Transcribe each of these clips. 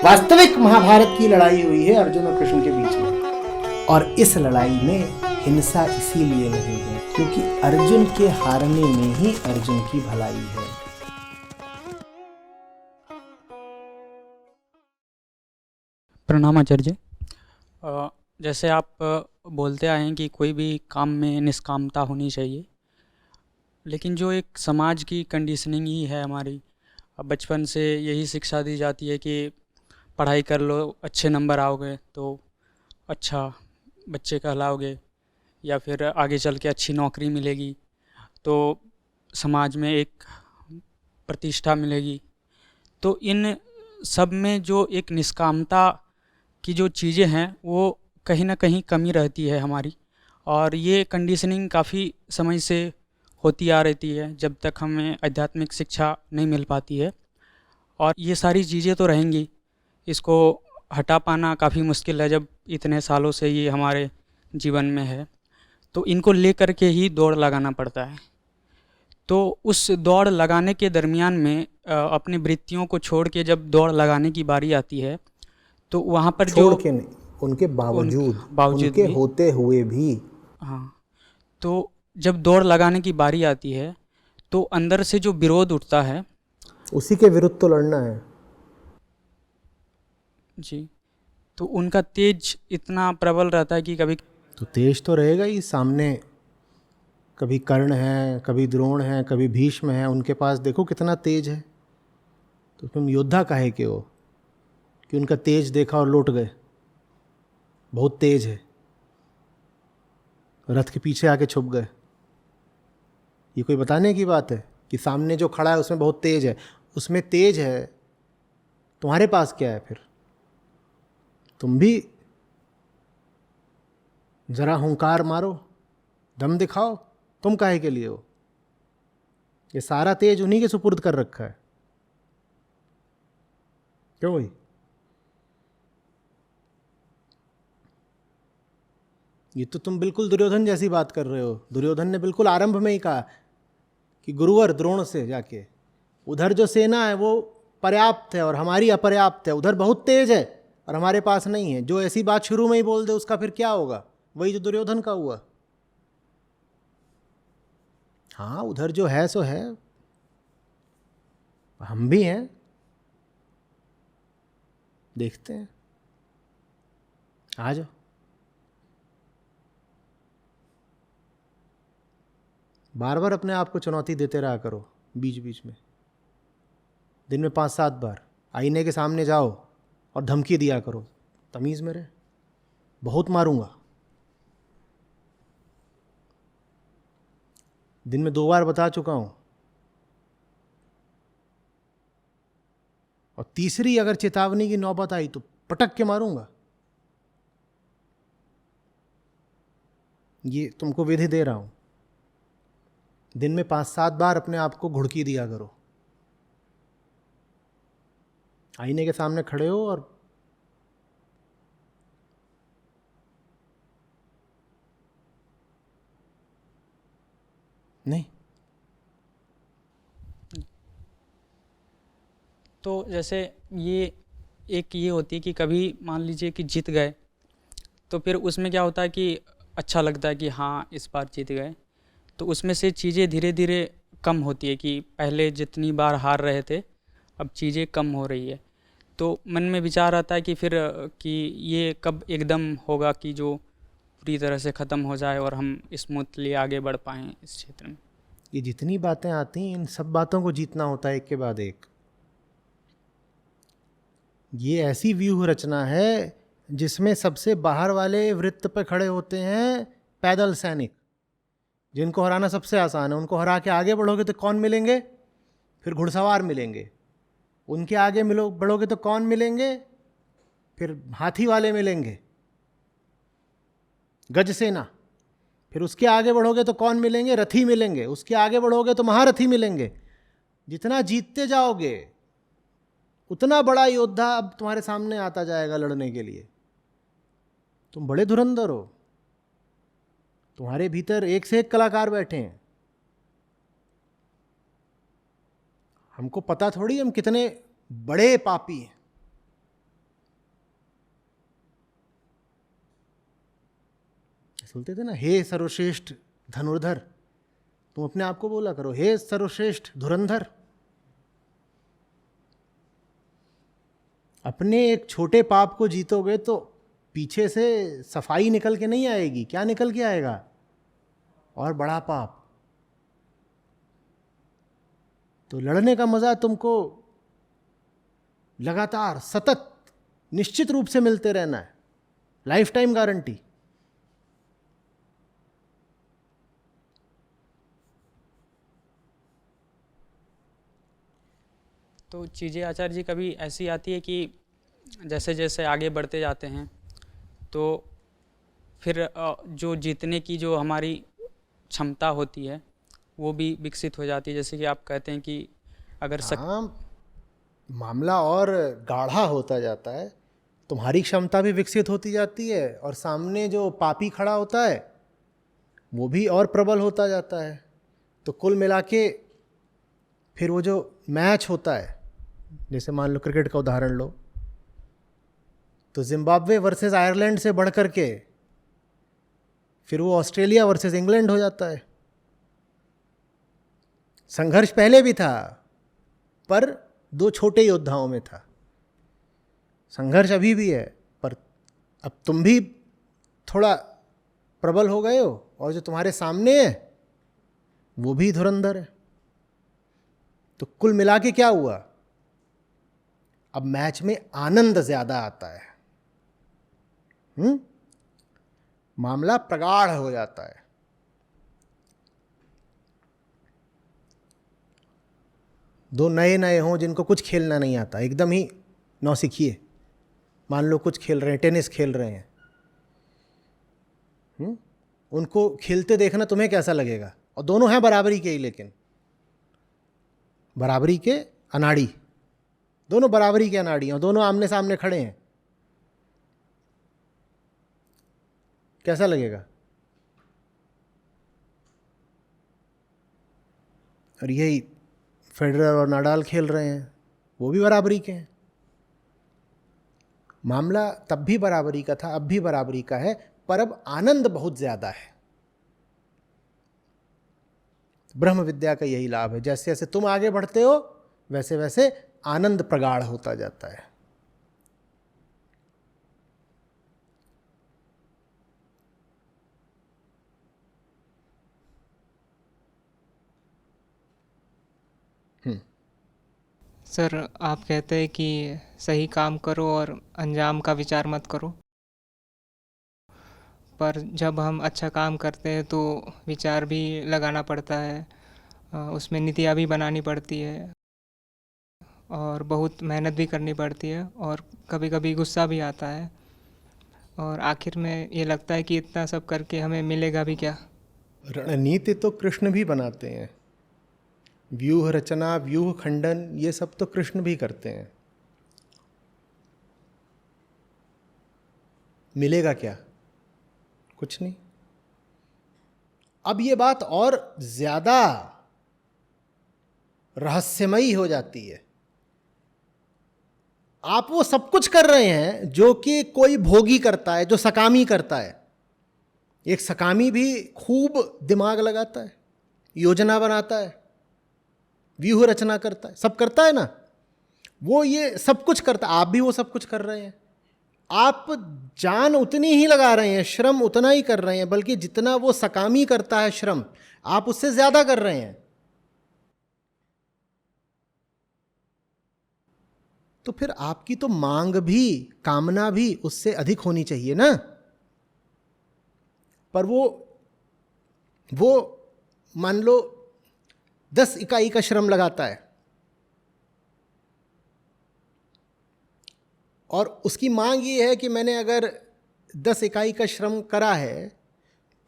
वास्तविक महाभारत की लड़ाई हुई है अर्जुन और कृष्ण के बीच में, और इस लड़ाई में हिंसा इसीलिए नहीं है क्योंकि अर्जुन के हारने में ही अर्जुन की भलाई है। प्रणाम आचार्य। जैसे आप बोलते आए हैं कि कोई भी काम में निष्कामता होनी चाहिए, लेकिन जो एक समाज की कंडीशनिंग ही है हमारी, बचपन से यही शिक्षा दी जाती है कि पढ़ाई कर लो, अच्छे नंबर आओगे तो अच्छा बच्चे कहलाओगे, या फिर आगे चल के अच्छी नौकरी मिलेगी तो समाज में एक प्रतिष्ठा मिलेगी। तो इन सब में जो एक निष्कामता की जो चीज़ें हैं वो कहीं ना कहीं कमी रहती है हमारी, और ये कंडीशनिंग काफ़ी समय से होती आ रहती है जब तक हमें आध्यात्मिक शिक्षा नहीं मिल पाती है। और ये सारी चीज़ें तो रहेंगी, इसको हटा पाना काफ़ी मुश्किल है जब इतने सालों से ये हमारे जीवन में है। तो इनको लेकर के ही दौड़ लगाना पड़ता है। तो उस दौड़ लगाने के दरमियान में अपनी वृत्तियों को छोड़ के जब दौड़ लगाने की बारी आती है तो वहाँ पर जो छोड़ के नहीं, उनके उन बावजूद, बावजूद उनके भी, होते हुए भी। हाँ, तो जब दौड़ लगाने की बारी आती है तो अंदर से जो विरोध उठता है, उसी के विरुद्ध तो लड़ना है। जी, तो उनका तेज इतना प्रबल रहता है कि कभी तो तेज तो रहेगा ही सामने। कभी कर्ण है, कभी द्रोण है, कभी भीष्म है, उनके पास देखो कितना तेज है। तो तुम योद्धा काहे के हो कि उनका तेज देखा और लौट गए? बहुत तेज है, रथ के पीछे आके छुप गए। ये कोई बताने की बात है कि सामने जो खड़ा है उसमें बहुत तेज है? उसमें तेज है, तुम्हारे पास क्या है फिर? तुम भी जरा हुंकार मारो, दम दिखाओ। तुम काहे के लिए हो? ये सारा तेज उन्हीं के सुपुर्द कर रखा है। क्यों भाई? ये तो तुम बिल्कुल दुर्योधन जैसी बात कर रहे हो। दुर्योधन ने बिल्कुल आरंभ में ही कहा कि गुरुवर द्रोण से जाके, उधर जो सेना है वो पर्याप्त है और हमारी अपर्याप्त है, उधर बहुत तेज है और हमारे पास नहीं है। जो ऐसी बात शुरू में ही बोल दे उसका फिर क्या होगा? वही जो दुर्योधन का हुआ। हाँ, उधर जो है सो है, हम भी हैं, देखते हैं। आ जाओ। बार बार अपने आप को चुनौती देते रहा करो, बीच बीच में, दिन में 5-7 बार आईने के सामने जाओ और धमकी दिया करो, तमीज़ में रहे। बहुत मारूंगा। दिन में 2 बार बता चुका हूं, और तीसरी अगर चेतावनी की नौबत आई तो पटक के मारूंगा। ये तुमको विधि दे रहा हूं। दिन में 5-7 बार अपने आप को घुड़की दिया करो। आईने के सामने खड़े हो और नहीं। तो जैसे ये एक ये होती है कि कभी मान लीजिए कि जीत गए तो फिर उसमें क्या होता है कि अच्छा लगता है कि हाँ इस बार जीत गए, तो उसमें से चीज़ें धीरे धीरे कम होती है कि पहले जितनी बार हार रहे थे अब चीज़ें कम हो रही है। तो मन में विचार आता है कि फिर कि ये कब एकदम होगा कि जो पूरी तरह से ख़त्म हो जाए और हम स्मूथली आगे बढ़ पाएँ इस क्षेत्र में। ये जितनी बातें आती हैं, इन सब बातों को जीतना होता है एक के बाद एक। ये ऐसी व्यूह रचना है जिसमें सबसे बाहर वाले वृत्त पे खड़े होते हैं पैदल सैनिक, जिनको हराना सबसे आसान है। उनको हरा के आगे बढ़ोगे तो कौन मिलेंगे? फिर घुड़सवार मिलेंगे। उनके आगे बढ़ोगे तो कौन मिलेंगे? फिर हाथी वाले मिलेंगे, गज सेना। फिर उसके आगे बढ़ोगे तो कौन मिलेंगे? रथी मिलेंगे। उसके आगे बढ़ोगे तो महारथी मिलेंगे। जितना जीतते जाओगे उतना बड़ा योद्धा अब तुम्हारे सामने आता जाएगा लड़ने के लिए। तुम बड़े धुरंधर हो, तुम्हारे भीतर एक से एक कलाकार बैठे हैं। हमको पता थोड़ी हम कितने बड़े पापी हैं। सुनते थे ना, हे सर्वश्रेष्ठ धनुर्धर, तुम अपने आप को बोला करो, हे सर्वश्रेष्ठ धुरंधर। अपने एक छोटे पाप को जीतोगे तो पीछे से सफाई निकल के नहीं आएगी। क्या निकल के आएगा? और बड़ा पाप। तो लड़ने का मजा तुमको लगातार सतत निश्चित रूप से मिलते रहना है, लाइफ टाइम गारंटी। तो चीज़ें आचार्य जी कभी ऐसी आती है कि जैसे जैसे आगे बढ़ते जाते हैं तो फिर जो जीतने की जो हमारी क्षमता होती है वो भी विकसित हो जाती है। जैसे कि आप कहते हैं कि अगर हाँ, मामला और गाढ़ा होता जाता है, तुम्हारी क्षमता भी विकसित होती जाती है और सामने जो पापी खड़ा होता है वो भी और प्रबल होता जाता है। तो कुल मिला के फिर वो जो मैच होता है, जैसे मान लो क्रिकेट का उदाहरण लो, तो जिम्बाब्वे वर्सेस आयरलैंड से बढ़ कर के फिर वो ऑस्ट्रेलिया वर्सेस इंग्लैंड हो जाता है। संघर्ष पहले भी था पर दो छोटे योद्धाओं में था। संघर्ष अभी भी है पर अब तुम भी थोड़ा प्रबल हो गए हो और जो तुम्हारे सामने है वो भी धुरंधर है। तो कुल मिला के क्या हुआ? अब मैच में आनंद ज्यादा आता है। मामला प्रगाढ़ हो जाता है। दो नए नए हों जिनको कुछ खेलना नहीं आता, एकदम ही नौसिखिए, मान लो कुछ खेल रहे हैं, टेनिस खेल रहे हैं, उनको खेलते देखना तुम्हें कैसा लगेगा? और दोनों हैं बराबरी के ही, लेकिन बराबरी के अनाड़ी, दोनों बराबरी के अनाड़ी हैं, दोनों आमने सामने खड़े हैं, कैसा लगेगा? और यही फेडरर और नाडाल खेल रहे हैं, वो भी बराबरी के हैं। मामला तब भी बराबरी का था, अब भी बराबरी का है, पर अब आनंद बहुत ज्यादा है। ब्रह्म विद्या का यही लाभ है, जैसे जैसे तुम आगे बढ़ते हो वैसे वैसे आनंद प्रगाढ़ होता जाता है। सर, आप कहते हैं कि सही काम करो और अंजाम का विचार मत करो, पर जब हम अच्छा काम करते हैं तो विचार भी लगाना पड़ता है, उसमें नीतियाँ भी बनानी पड़ती है और बहुत मेहनत भी करनी पड़ती है और कभी कभी गुस्सा भी आता है और आखिर में ये लगता है कि इतना सब करके हमें मिलेगा भी क्या। रणनीति तो कृष्ण भी बनाते हैं, व्यूह रचना, व्यूह खंडन, ये सब तो कृष्ण भी करते हैं। मिलेगा क्या? कुछ नहीं। अब ये बात और ज्यादा रहस्यमयी हो जाती है। आप वो सब कुछ कर रहे हैं जो कि कोई भोगी करता है, जो सकामी करता है। एक सकामी भी खूब दिमाग लगाता है, योजना बनाता है, व्यूह रचना करता है, सब करता है ना। वो ये सब कुछ करता है, आप भी वो सब कुछ कर रहे हैं। आप जान उतनी ही लगा रहे हैं, श्रम उतना ही कर रहे हैं, बल्कि जितना वो सकामी करता है श्रम, आप उससे ज्यादा कर रहे हैं। तो फिर आपकी तो मांग भी, कामना भी उससे अधिक होनी चाहिए ना। पर वो मान लो 10 इकाई का श्रम लगाता है और उसकी मांग ये है कि मैंने अगर 10 इकाई का श्रम करा है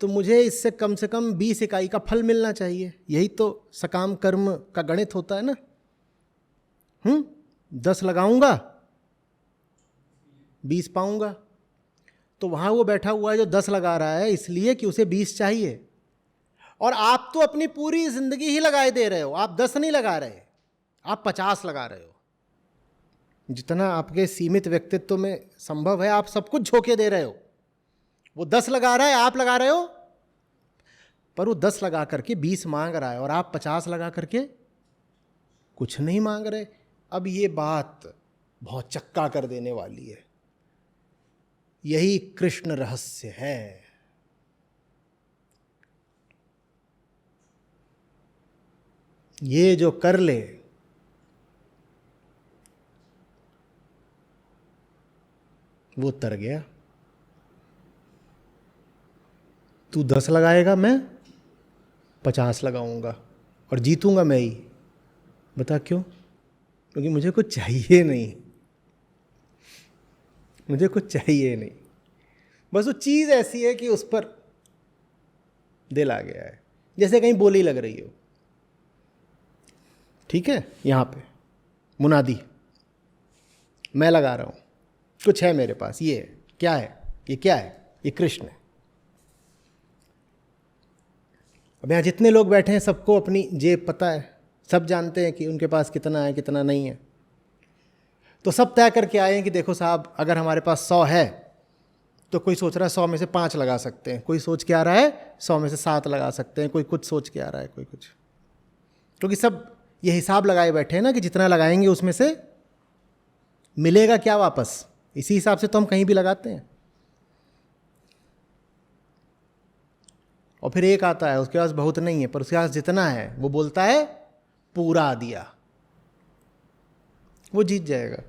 तो मुझे इससे कम से कम 20 इकाई का फल मिलना चाहिए। यही तो सकाम कर्म का गणित होता है ना। 10 लगाऊंगा 20 पाऊंगा। तो वहां वो बैठा हुआ है जो 10 लगा रहा है इसलिए कि उसे 20 चाहिए, और आप तो अपनी पूरी जिंदगी ही लगाए दे रहे हो। आप 10 नहीं लगा रहे, आप 50 लगा रहे हो। जितना आपके सीमित व्यक्तित्व में संभव है आप सब कुछ झोंके दे रहे हो। वो 10 लगा रहा है, आप लगा रहे हो, पर वो 10 लगा करके 20 मांग रहा है और आप 50 लगा करके कुछ नहीं मांग रहे। अब ये बात बहुत चक्का कर देने वाली है। यही कृष्ण रहस्य है। ये जो कर ले वो तर गया। तू 10 लगाएगा, मैं 50 लगाऊंगा और जीतूंगा मैं ही। बता क्यों? क्योंकि मुझे कुछ चाहिए नहीं, मुझे कुछ चाहिए नहीं। बस वो चीज़ ऐसी है कि उस पर दिल आ गया है, जैसे कहीं बोली लग रही हो। ठीक है, यहाँ पे मुनादी मैं लगा रहा हूँ, कुछ है मेरे पास, ये है। क्या है ये? क्या है ये? कृष्ण है। अब यहाँ जितने लोग बैठे हैं सबको अपनी जेब पता है, सब जानते हैं कि उनके पास कितना है कितना नहीं है। तो सब तय करके आए हैं कि देखो साहब, अगर हमारे पास 100 है तो कोई सोच रहा है 100 में से 5 लगा सकते हैं, कोई सोच के आ रहा है 100 में से 7 लगा सकते हैं, कोई कुछ सोच के आ रहा है, कोई कुछ। क्योंकि सब ये हिसाब लगाए बैठे हैं ना कि जितना लगाएंगे उसमें से मिलेगा क्या वापस। इसी हिसाब से तो हम कहीं भी लगाते हैं। और फिर एक आता है, उसके पास बहुत नहीं है, पर उसके पास जितना है वो बोलता है पूरा दिया, वो जीत जाएगा।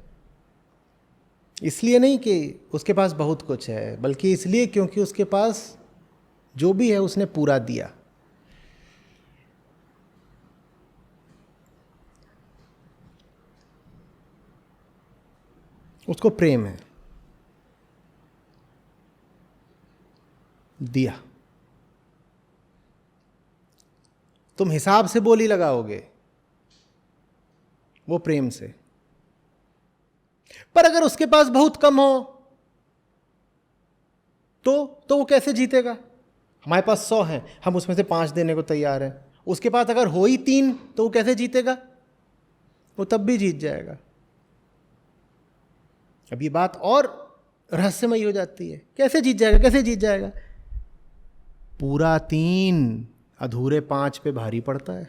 इसलिए नहीं कि उसके पास बहुत कुछ है, बल्कि इसलिए क्योंकि उसके पास जो भी है उसने पूरा दिया। उसको प्रेम है, दिया। तुम हिसाब से बोली लगाओगे, वो प्रेम से। पर अगर उसके पास बहुत कम हो तो वो कैसे जीतेगा? हमारे पास 100 हैं, हम उसमें से 5 देने को तैयार हैं। उसके पास अगर हो ही 3 तो वो कैसे जीतेगा? वो तब भी जीत जाएगा। अब ये बात और रहस्यमयी हो जाती है। कैसे जीत जाएगा? कैसे जीत जाएगा? पूरा 3 अधूरे 5 पे भारी पड़ता है।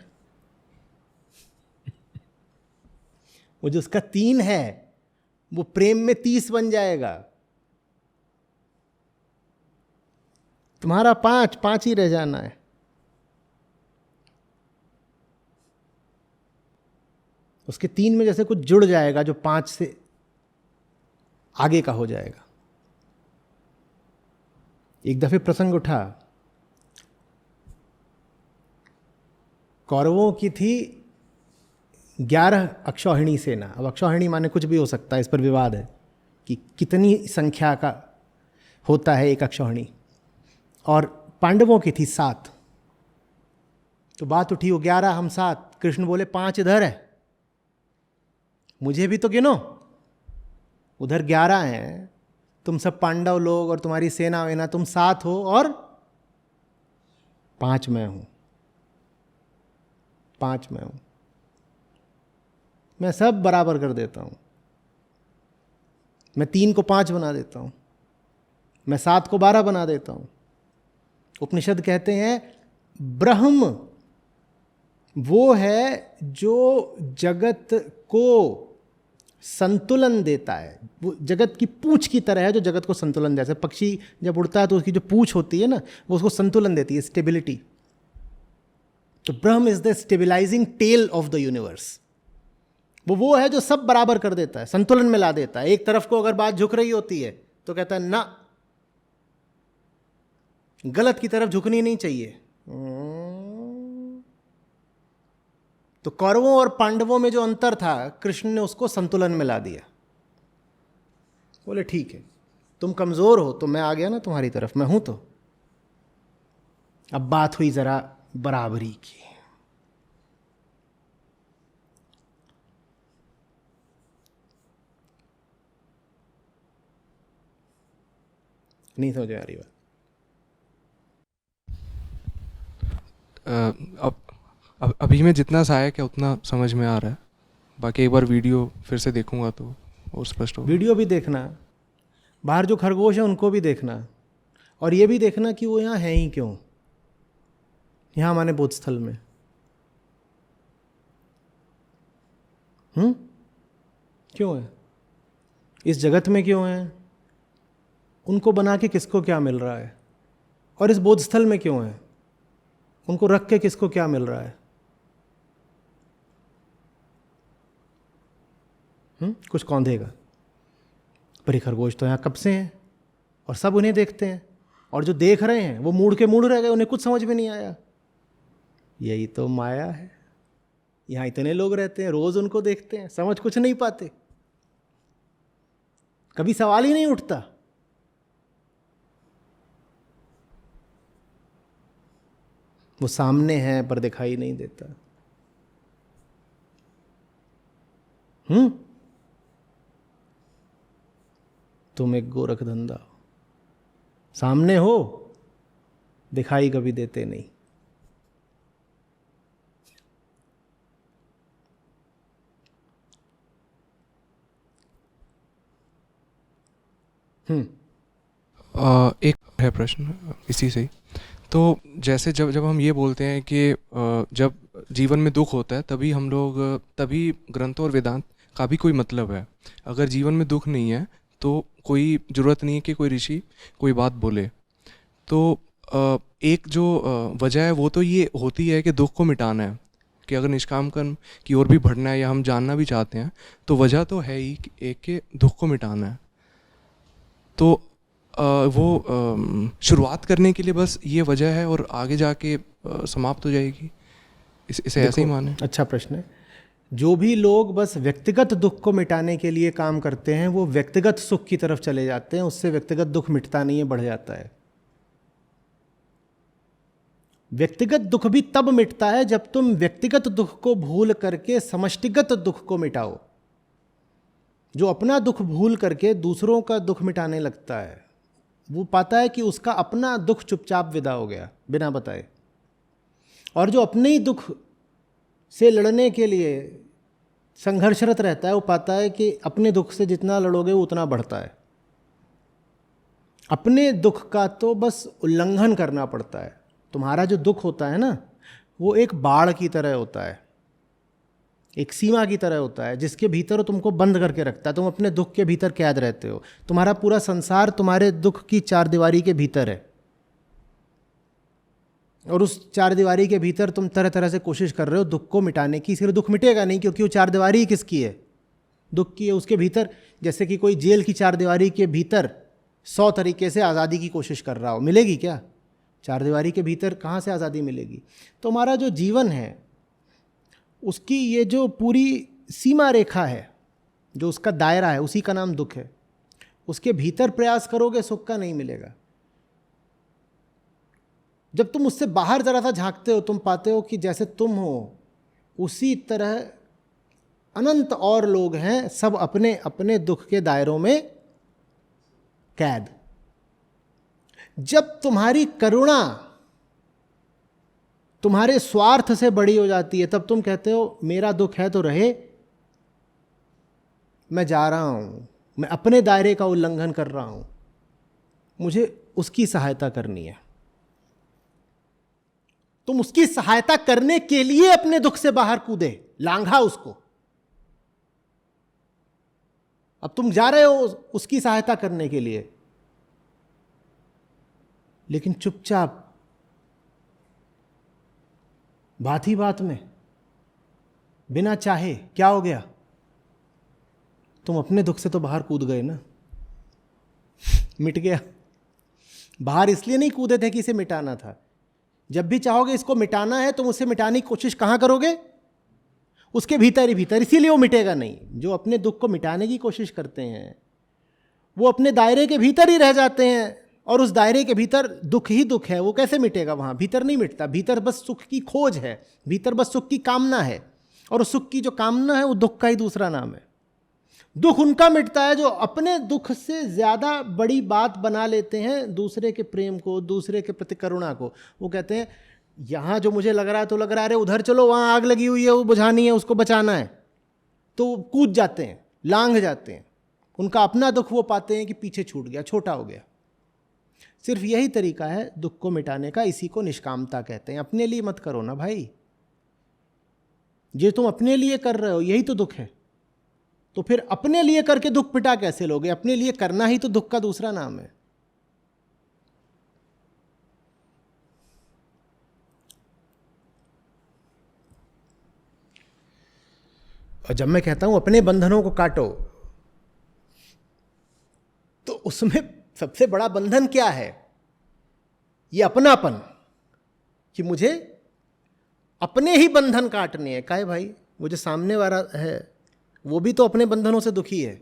वो जो उसका 3 है वो प्रेम में 30 बन जाएगा। तुम्हारा 5 ही रह जाना है। उसके 3 में जैसे कुछ जुड़ जाएगा जो 5 से आगे का हो जाएगा। एक दफे प्रसंग उठा, कौरवों की थी 11 अक्षौहिणी सेना। अब अक्षौहिणी माने कुछ भी हो सकता है, इस पर विवाद है कि कितनी संख्या का होता है एक अक्षौहिणी। और पांडवों की थी 7। तो बात उठी, वो 11 हम 7। कृष्ण बोले 5 इधर है, मुझे भी तो गिनो। उधर 11 हैं, तुम सब पांडव लोग और तुम्हारी सेना वेना, तुम 7 हो और 5 मैं हूं। 5 मैं हूं, मैं सब बराबर कर देता हूं। मैं 3 को 5 बना देता हूं, मैं 7 को 12 बना देता हूं। उपनिषद कहते हैं ब्रह्म वो है जो जगत को संतुलन देता है। वो जगत की पूंछ की तरह है जो जगत को संतुलन देता है। जैसे पक्षी जब उड़ता है तो उसकी जो पूंछ होती है ना, वो उसको संतुलन देती है, स्टेबिलिटी। तो Brahma is the stabilising tell of the universe. वो है जो सब बराबर कर देता है, संतुलन में ला देता है। एक तरफ को अगर बात झुक रही होती है तो कहता है ना, गलत की तरफ झुकनी नहीं चाहिए। तो कौरवों और पांडवों में जो अंतर था, कृष्ण ने उसको संतुलन में ला दिया। बोले ठीक है, तुम कमजोर हो तो मैं आ गया ना तुम्हारी तरफ, मैं हूं। तो अब बात हुई जरा बराबरी की। नहीं समझ आ रही बात? अब अभी में जितना सहायक है उतना समझ में आ रहा है। बाकी एक बार वीडियो फिर से देखूंगा तो और स्पष्ट होगा। वीडियो भी देखना, बाहर जो खरगोश है उनको भी देखना, और ये भी देखना कि वो यहाँ है ही क्यों, यहाँ हमारे बोध स्थल में। क्यों है, इस जगत में क्यों है, उनको बना के किसको क्या मिल रहा है, और इस बोध स्थल में क्यों है, उनको रख के किसको क्या मिल रहा है। कुछ कौन देगा, पर ये खरगोश तो यहाँ कब से हैं और सब उन्हें देखते हैं, और जो देख रहे हैं वो मूड के मूड रह गए, उन्हें कुछ समझ में नहीं आया। यही तो माया है, यहाँ इतने लोग रहते हैं, रोज उनको देखते हैं, समझ कुछ नहीं पाते, कभी सवाल ही नहीं उठता। वो सामने है पर दिखाई नहीं देता। तुम एक गोरख धंधा हो, सामने हो, दिखाई कभी देते नहीं। एक है प्रश्न इसी से ही। तो जैसे जब जब हम ये बोलते हैं कि जब जीवन में दुख होता है तभी ग्रंथों और वेदांत का भी कोई मतलब है। अगर जीवन में दुख नहीं है तो कोई ज़रूरत नहीं है कि कोई ऋषि कोई बात बोले। तो एक जो वजह है वो तो ये होती है कि दुख को मिटाना है, कि अगर निष्काम कर्म की ओर भी बढ़ना है या हम जानना भी चाहते हैं तो वजह तो है ही एक के दुख को मिटाना है। तो वो शुरुआत करने के लिए बस ये वजह है और आगे जाके समाप्त हो जाएगी, इसे ऐसे ही माने। अच्छा प्रश्न है। जो भी लोग बस व्यक्तिगत दुख को मिटाने के लिए काम करते हैं वो व्यक्तिगत सुख की तरफ चले जाते हैं, उससे व्यक्तिगत दुख मिटता नहीं है, बढ़ जाता है। व्यक्तिगत दुख भी तब मिटता है जब तुम व्यक्तिगत दुख को भूल करके समष्टिगत दुख को मिटाओ। जो अपना दुख भूल करके दूसरों का दुख मिटाने लगता है वो पाता है कि उसका अपना दुख चुपचाप विदा हो गया बिना बताए, और जो अपने ही दुख से लड़ने के लिए संघर्षरत रहता है वो पाता है कि अपने दुख से जितना लड़ोगे वो उतना बढ़ता है। अपने दुख का तो बस उल्लंघन करना पड़ता है। तुम्हारा जो दुख होता है ना वो एक बाड़ की तरह होता है, एक सीमा की तरह होता है जिसके भीतर वो तुमको बंद करके रखता है। तुम अपने दुख के भीतर कैद रहते हो, तुम्हारा पूरा संसार तुम्हारे दुख की चारदीवारी के भीतर है, और उस चारदीवारी के भीतर तुम तरह तरह से कोशिश कर रहे हो दुख को मिटाने की। सिर्फ दुख मिटेगा नहीं, क्योंकि वो चारदीवारी किसकी है, दुख की है। उसके भीतर जैसे कि कोई जेल की चारदीवारी के भीतर 100 तरीके से आज़ादी की कोशिश कर रहा हो, मिलेगी क्या? चारदीवारी के भीतर कहाँ से आज़ादी मिलेगी? तो हमारा जो जीवन है उसकी ये जो पूरी सीमा रेखा है, जो उसका दायरा है, उसी का नाम दुख है। उसके भीतर प्रयास करोगे सुख का नहीं मिलेगा। जब तुम उससे बाहर जरा सा झांकते हो तुम पाते हो कि जैसे तुम हो उसी तरह अनंत और लोग हैं, सब अपने अपने दुख के दायरों में कैद। जब तुम्हारी करुणा तुम्हारे स्वार्थ से बड़ी हो जाती है तब तुम कहते हो मेरा दुख है तो रहे, मैं जा रहा हूं, मैं अपने दायरे का उल्लंघन कर रहा हूं, मुझे उसकी सहायता करनी है। तुम उसकी सहायता करने के लिए अपने दुख से बाहर कूदे, लांघा उसको। अब तुम जा रहे हो उसकी सहायता करने के लिए, लेकिन चुपचाप बात ही बात में बिना चाहे क्या हो गया, तुम अपने दुख से तो बाहर कूद गए ना, मिट गया। बाहर इसलिए नहीं कूदे थे कि इसे मिटाना था। जब भी चाहोगे इसको मिटाना है तुम उसे मिटाने की कोशिश कहां करोगे? उसके भीतर ही भीतर, इसीलिए वो मिटेगा नहीं। जो अपने दुख को मिटाने की कोशिश करते हैं वो अपने दायरे के भीतर ही रह जाते हैं, और उस दायरे के भीतर दुख ही दुख है। वो कैसे मिटेगा? वहाँ भीतर नहीं मिटता। भीतर बस सुख की खोज है, भीतर बस सुख की कामना है, और उस सुख की जो कामना है वो दुख का ही दूसरा नाम है। दुख उनका मिटता है जो अपने दुख से ज़्यादा बड़ी बात बना लेते हैं दूसरे के प्रेम को, दूसरे के प्रति करुणा को। वो कहते हैं यहाँ जो मुझे लग रहा है तो लग रहा है, अरे उधर चलो वहाँ आग लगी हुई है, वो बुझानी है, उसको बचाना है, तो कूद जाते हैं, लांघ जाते हैं। उनका अपना दुख वो पाते हैं कि पीछे छूट गया, छोटा हो गया। सिर्फ यही तरीका है दुख को मिटाने का, इसी को निष्कामता कहते हैं। अपने लिए मत करो ना भाई, ये तुम अपने लिए कर रहे हो यही तो दुख है। तो फिर अपने लिए करके दुख मिटा कैसे लोगे? अपने लिए करना ही तो दुख का दूसरा नाम है। और जब मैं कहता हूं अपने बंधनों को काटो, तो उसमें सबसे बड़ा बंधन क्या है? ये अपनापन, कि मुझे अपने ही बंधन काटने हैं। काहे भाई, वो जो सामने वाला है वो भी तो अपने बंधनों से दुखी है,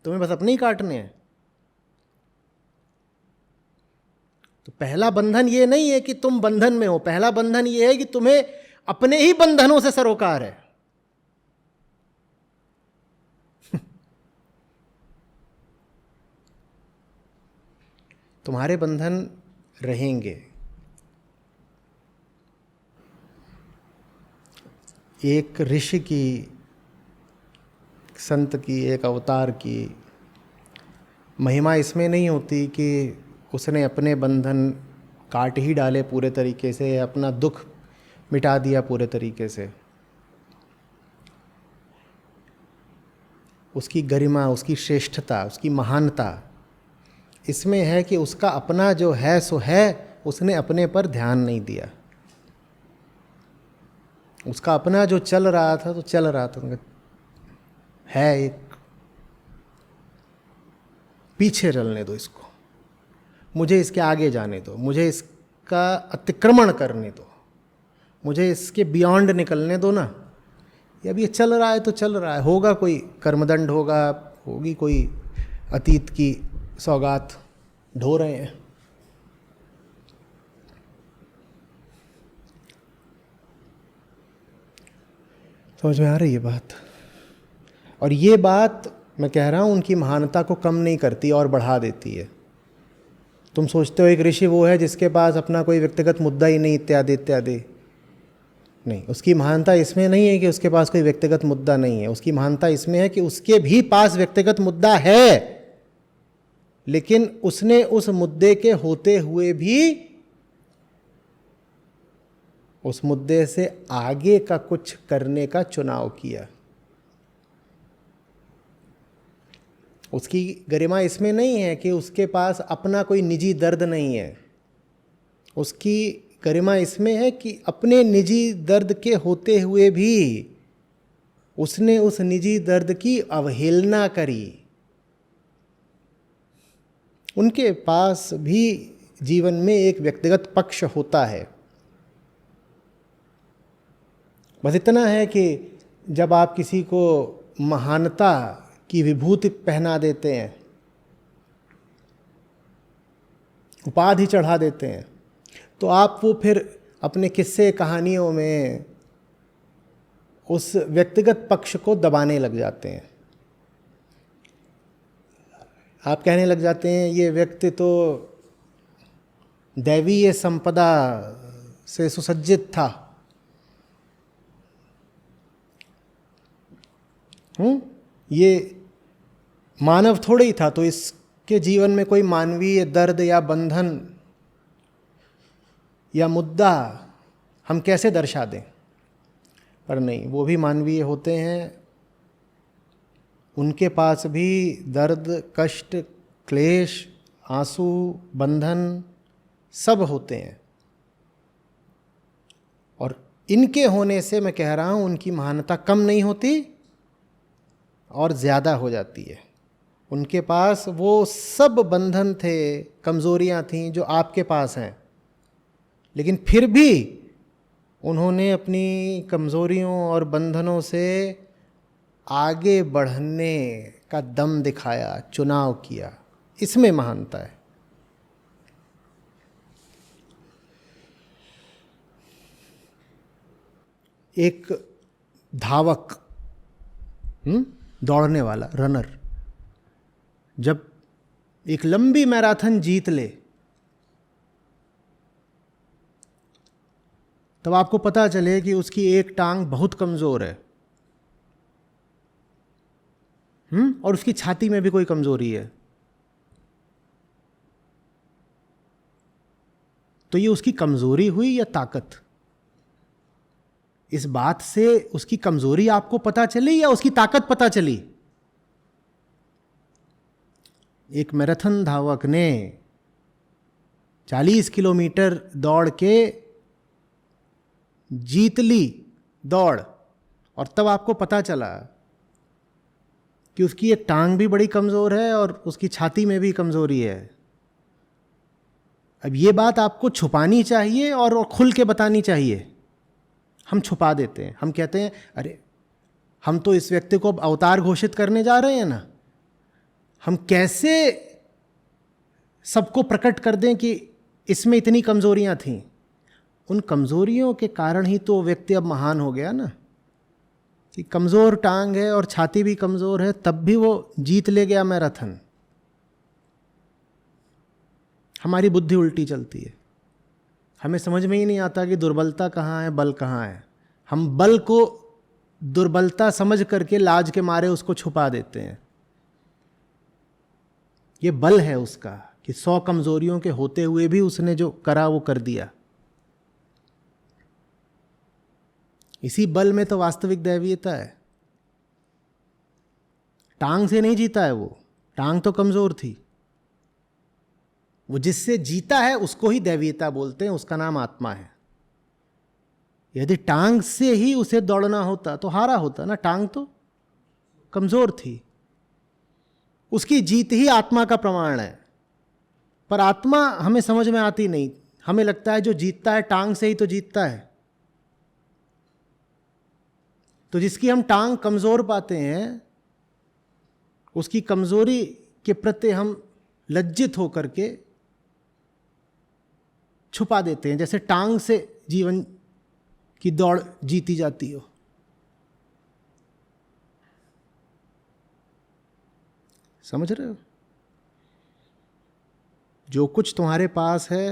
तुम्हें बस अपने ही काटने हैं। तो पहला बंधन ये नहीं है कि तुम बंधन में हो, पहला बंधन ये है कि तुम्हें अपने ही बंधनों से सरोकार है। तुम्हारे बंधन रहेंगे। एक ऋषि की, संत की, एक अवतार की महिमा इसमें नहीं होती कि उसने अपने बंधन काट ही डाले पूरे तरीके से, अपना दुख मिटा दिया पूरे तरीके से। उसकी गरिमा, उसकी श्रेष्ठता, उसकी महानता इसमें है कि उसका अपना जो है सो है, उसने अपने पर ध्यान नहीं दिया। उसका अपना जो चल रहा था तो चल रहा था, है एक, पीछे चलने दो इसको, मुझे इसके आगे जाने दो, मुझे इसका अतिक्रमण करने दो, मुझे इसके बियॉन्ड निकलने दो ना। ये अब ये चल रहा है तो चल रहा है, होगा कोई कर्मदंड, होगा, होगी कोई अतीत की सौगात ढो रहे हैं। समझ में आ रही है बात? और ये बात मैं कह रहा हूँ उनकी महानता को कम नहीं करती और बढ़ा देती है। तुम सोचते हो एक ऋषि वो है जिसके पास अपना कोई व्यक्तिगत मुद्दा ही नहीं, इत्यादि इत्यादि। नहीं, उसकी महानता इसमें नहीं है कि उसके पास कोई व्यक्तिगत मुद्दा नहीं है। उसकी महानता इसमें है कि उसके भी पास व्यक्तिगत मुद्दा है, लेकिन उसने उस मुद्दे के होते हुए भी उस मुद्दे से आगे का कुछ करने का चुनाव किया। उसकी गरिमा इसमें नहीं है कि उसके पास अपना कोई निजी दर्द नहीं है। उसकी गरिमा इसमें है कि अपने निजी दर्द के होते हुए भी उसने उस निजी दर्द की अवहेलना करी। उनके पास भी जीवन में एक व्यक्तिगत पक्ष होता है। बस इतना है कि जब आप किसी को महानता की विभूति पहना देते हैं, उपाधि चढ़ा देते हैं, तो आप वो फिर अपने किस्से कहानियों में उस व्यक्तिगत पक्ष को दबाने लग जाते हैं। आप कहने लग जाते हैं ये व्यक्ति तो दैवीय संपदा से सुसज्जित था, ये मानव थोड़े ही था, तो इसके जीवन में कोई मानवीय दर्द या बंधन या मुद्दा हम कैसे दर्शा दें। पर नहीं, वो भी मानवीय होते हैं, उनके पास भी दर्द, कष्ट, क्लेश, आंसू, बंधन सब होते हैं। और इनके होने से मैं कह रहा हूँ उनकी महानता कम नहीं होती और ज़्यादा हो जाती है। उनके पास वो सब बंधन थे, कमज़ोरियाँ थीं जो आपके पास हैं, लेकिन फिर भी उन्होंने अपनी कमज़ोरियों और बंधनों से आगे बढ़ने का दम दिखाया, चुनाव किया। इसमें महानता है। एक धावक, दौड़ने वाला, रनर, जब एक लंबी मैराथन जीत ले तब आपको पता चले कि उसकी एक टांग बहुत कमज़ोर है, और उसकी छाती में भी कोई कमज़ोरी है। तो ये उसकी कमजोरी हुई या ताकत? इस बात से उसकी कमजोरी आपको पता चली या उसकी ताकत पता चली? एक मैराथन धावक ने 40 किलोमीटर दौड़ के जीत ली दौड़, और तब आपको पता चला कि उसकी एक टांग भी बड़ी कमज़ोर है और उसकी छाती में भी कमज़ोरी है। अब ये बात आपको छुपानी चाहिए और खुल के बतानी चाहिए। हम छुपा देते हैं, हम कहते हैं अरे हम तो इस व्यक्ति को अब अवतार घोषित करने जा रहे हैं ना, हम कैसे सबको प्रकट कर दें कि इसमें इतनी कमज़ोरियां थीं। उन कमज़ोरियों के कारण ही तो व्यक्ति अब महान हो गया ना, कि कमज़ोर टांग है और छाती भी कमज़ोर है, तब भी वो जीत ले गया मैराथन। हमारी बुद्धि उल्टी चलती है, हमें समझ में ही नहीं आता कि दुर्बलता कहाँ है, बल कहाँ है। हम बल को दुर्बलता समझ करके लाज के मारे उसको छुपा देते हैं। ये बल है उसका कि 100 कमज़ोरियों के होते हुए भी उसने जो करा वो कर दिया। इसी बल में तो वास्तविक दैवीयता है। टांग से नहीं जीता है वो, टांग तो कमज़ोर थी। वो जिससे जीता है उसको ही दैवीयता बोलते हैं, उसका नाम आत्मा है। यदि टांग से ही उसे दौड़ना होता तो हारा होता ना, टांग तो कमज़ोर थी। उसकी जीत ही आत्मा का प्रमाण है। पर आत्मा हमें समझ में आती नहीं, हमें लगता है जो जीतता है टांग से ही तो जीतता है। तो जिसकी हम टांग कमज़ोर पाते हैं, उसकी कमज़ोरी के प्रति हम लज्जित होकर के छुपा देते हैं, जैसे टांग से जीवन की दौड़ जीती जाती हो। समझ रहे हो? जो कुछ तुम्हारे पास है,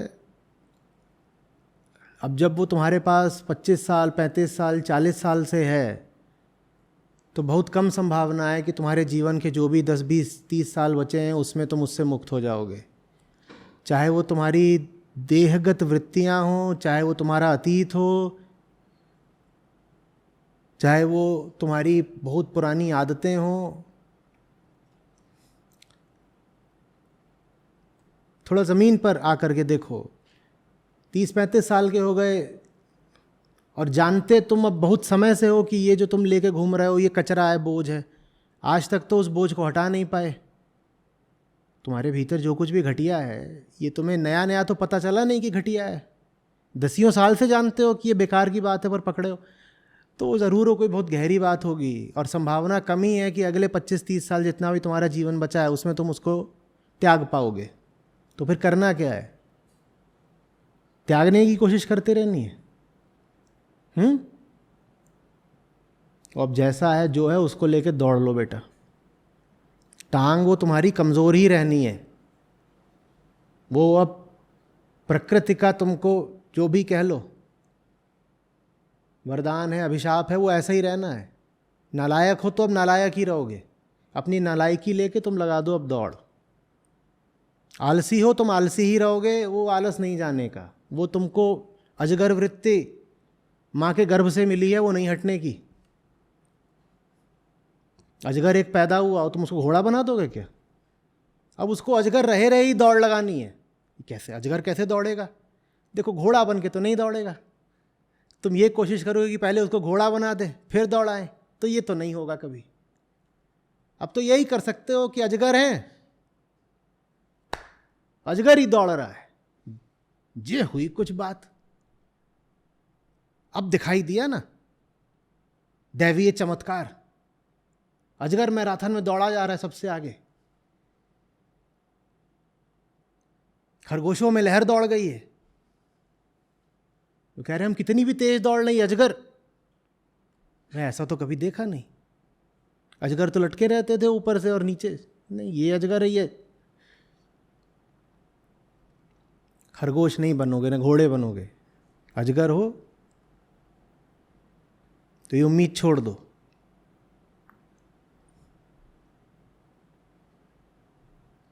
अब जब वो तुम्हारे पास 25 साल 35 साल 40 साल से है, तो बहुत कम संभावना है कि तुम्हारे जीवन के जो भी 10 20 30 साल बचे हैं उसमें तुम उससे मुक्त हो जाओगे। चाहे वो तुम्हारी देहगत वृत्तियां हों, चाहे वो तुम्हारा अतीत हो, चाहे वो तुम्हारी बहुत पुरानी आदतें हों। थोड़ा ज़मीन पर आकर के देखो, 30-35 साल के हो गए और जानते तुम अब बहुत समय से हो कि ये जो तुम लेके घूम रहे हो ये कचरा है, बोझ है। आज तक तो उस बोझ को हटा नहीं पाए। तुम्हारे भीतर जो कुछ भी घटिया है, ये तुम्हें नया नया तो पता चला नहीं कि घटिया है। 10 साल से जानते हो कि ये बेकार की बात है, पर पकड़े हो तो ज़रूर हो कोई बहुत गहरी बात होगी। और संभावना कम ही है कि अगले 25-30 साल जितना भी तुम्हारा जीवन बचा है उसमें तुम उसको त्याग पाओगे। तो फिर करना क्या है? त्यागने की कोशिश करते रहनी है। अब जैसा है जो है उसको लेके दौड़ लो बेटा। टांग वो तुम्हारी कमज़ोर ही रहनी है। वो अब प्रकृति का तुमको जो भी कह लो, वरदान है, अभिशाप है, वो ऐसा ही रहना है। नालायक हो तो अब नालायक ही रहोगे। अपनी नालायकी लेके तुम लगा दो अब दौड़। आलसी हो तुम आलसी ही रहोगे, वो आलस नहीं जाने का। वो तुमको अजगर वृत्ति माँ के गर्भ से मिली है, वो नहीं हटने की। अजगर एक पैदा हुआ, तुम उसको घोड़ा बना दोगे क्या? अब उसको अजगर रहे रहे ही दौड़ लगानी है। कैसे अजगर कैसे दौड़ेगा? देखो घोड़ा बन के तो नहीं दौड़ेगा। तुम ये कोशिश करोगे कि पहले उसको घोड़ा बना दे फिर दौड़ाएं, तो ये तो नहीं होगा कभी। अब तो यही कर सकते हो कि अजगर है, अजगर ही दौड़ रहा है। ये हुई कुछ बात। अब दिखाई दिया ना दैवीय चमत्कार। अजगर मैराथन में दौड़ा जा रहा है सबसे आगे। खरगोशों में लहर दौड़ गई है। तो कह रहे हम कितनी भी तेज दौड़ लें, अजगर मैं ऐसा तो कभी देखा नहीं। अजगर तो लटके रहते थे ऊपर से और नीचे, नहीं ये अजगर है। ये खरगोश नहीं बनोगे ना घोड़े बनोगे। अजगर हो तो ये उम्मीद छोड़ दो।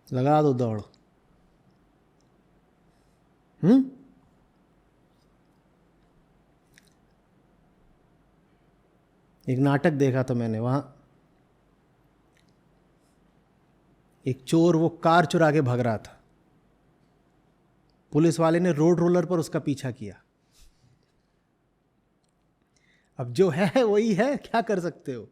लगा दो दौड़। एक नाटक देखा था मैंने, वहाँ एक चोर वो कार चुरा के भाग रहा था, पुलिस वाले ने रोड रोलर पर उसका पीछा किया। अब जो है वही है, क्या कर सकते हो।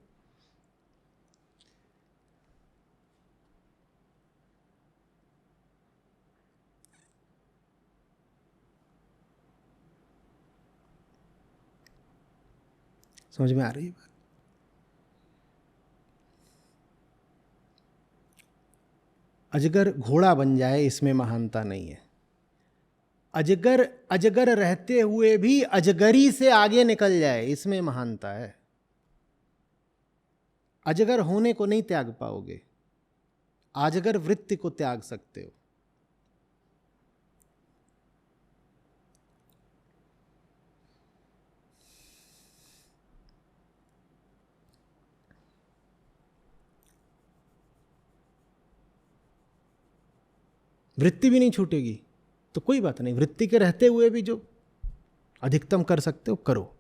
समझ में आ रही है बात? अजगर घोड़ा बन जाए इसमें महानता नहीं है। अजगर अजगर रहते हुए भी अजगरी से आगे निकल जाए, इसमें महानता है। अजगर होने को नहीं त्याग पाओगे, अजगर वृत्ति को त्याग सकते हो। वृत्ति भी नहीं छूटेगी तो कोई बात नहीं, वृत्ति के रहते हुए भी जो अधिकतम कर सकते हो करो।